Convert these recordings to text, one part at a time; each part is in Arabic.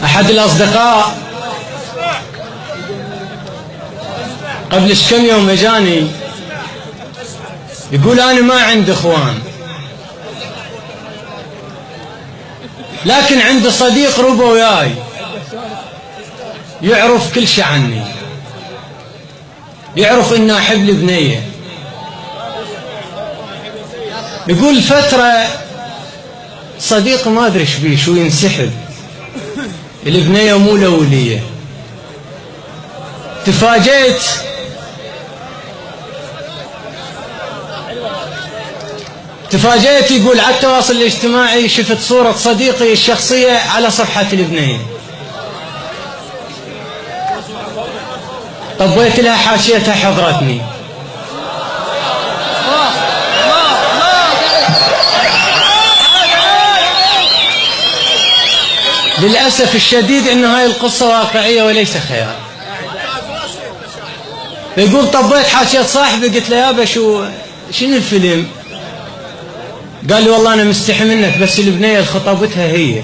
أحد الأصدقاء قبل كم يوم اجاني يقول أنا ما عندي إخوان، لكن عندي صديق ربى وياي يعرف كل شيء عني، يعرف إني أحب البنية. يقول فترة صديق ما أدري إيش بيه، شو ينسحب، البنية مو الأولية. تفاجأت يقول على التواصل الاجتماعي شفت صورة صديقي الشخصية على صفحة البنية، طبيت لها حاشيتها حضرتني. للأسف الشديد أن هاي القصة واقعية وليس خيال. يقول طبيت حاشية صاحبي، قلت له يابا شنو الفيلم؟ قال لي والله أنا مستحي منك، بس البنية اللي خطبتها هي.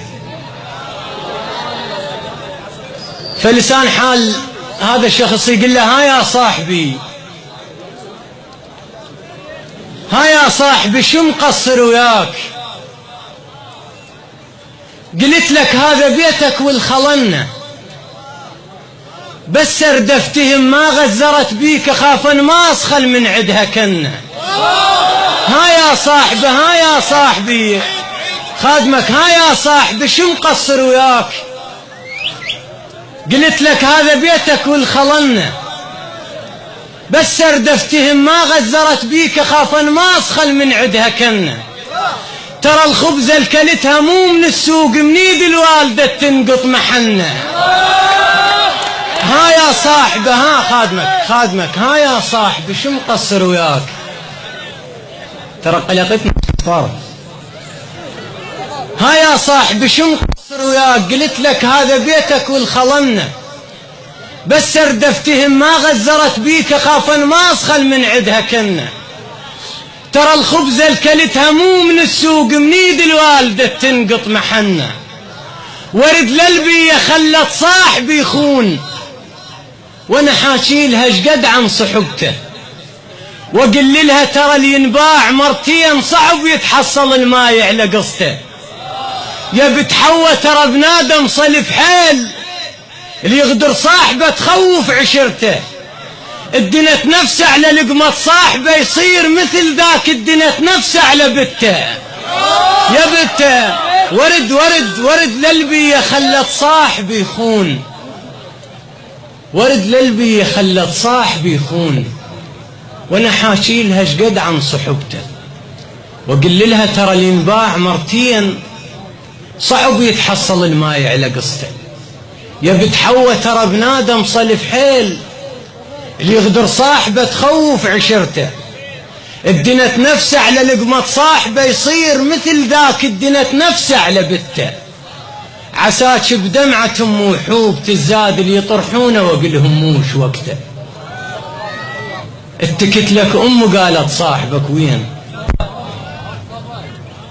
فلسان حال هذا الشخص يقول له ها يا صاحبي، ها يا صاحبي شو مقصر وياك؟ قلت لك هذا بيتك والخلنة، بس سردفتهم ما غزرت بيك، خاف ان ما اسخل من عدها كنة. ها يا صاحبي، ها يا صاحبي خادمك، ها يا صاحبي شو مقصر وياك؟ قلت لك هذا بيتك والخلنة، بس سردفتهم ما غزرت بيك، خاف ان ما اسخل من عدها كنة. ترى الخبزة الكلتها مو من السوق، من ايد الوالدة تنقط محنة. ها يا صاحبي، ها خادمك ها يا صاحبي شو مقصر وياك؟ ترى قلقتني صارت. ها يا صاحبي شو مقصر وياك؟ قلت لك هذا بيتك والخلنة، بس سردفتهم ما غزرت بيك، خافا ما اسخل من عدها كنة. ترى الخبزة الكلتها مو من السوق، من ايد الوالدة تنقط محنة. ورد للبي خلت صاحبي يخون، وانا حاشي لها شقد عن صحبته، واقول لها ترى اللي ينباع مرتين صعب يتحصل الماي على قصته. يا بتحوى ترى بنادم صلف حيل، اللي يغدر صاحبه تخوف عشرته. الدنت نفسه على لقمة صاحبه، يصير مثل ذاك الدنت نفسه على بته. يا بته ورد للبي خلت صاحبي يخون، ورد للبي خلت صاحبي يخون، وانا حاشي لها شقد عن صحبته، واقول لها ترى اللي ينباع مرتين صعب يتحصل الماي على قصته. يا بتحوى ترى بنادم صلف حيل، اللي يغدر صاحبه تخوف عشرته. الدنت نفسه على لقمة صاحبه، يصير مثل ذاك الدنت نفسه على بته. عساك بدمعتهم وحوب تزاد، اللي يطرحونه واقلهم موش وقته. اتكت لك امه قالت صاحبك وين؟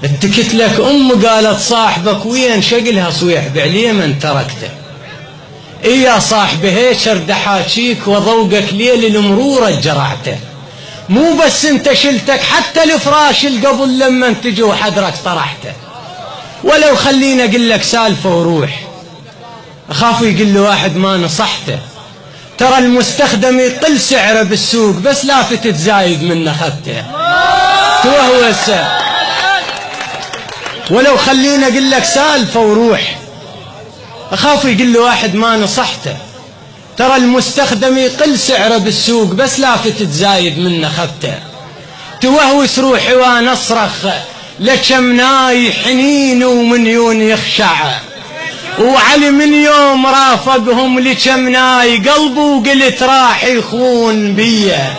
اتكت لك امه قالت صاحبك وين؟ شقلها صويح بعليمن تركته. اي يا صاحبي هيك ارد احاكيك وضوقك ليل المرورة جرعته. مو بس انت شلتك، حتى الفراش القبل لما انتجوا حدرك طرحته. ولو خلينا اقول لك سالفة وروح، اخاف يقول له واحد ما نصحته. ترى المستخدم يقل سعره بالسوق، بس لافت تزايد منه خدته. توهوس. ولو خلينا اقول لك سالفة وروح، اخاف يقول له واحد ما نصحته. ترى المستخدم يقل سعره بالسوق، بس لافت تزايد منه خدته. توهوس روحي وانا اصرخ لكم ناي حنين ومنيون يخشع، وعلي من يوم رافقهم لكم ناي قلبه وقلت راح يخون بيه.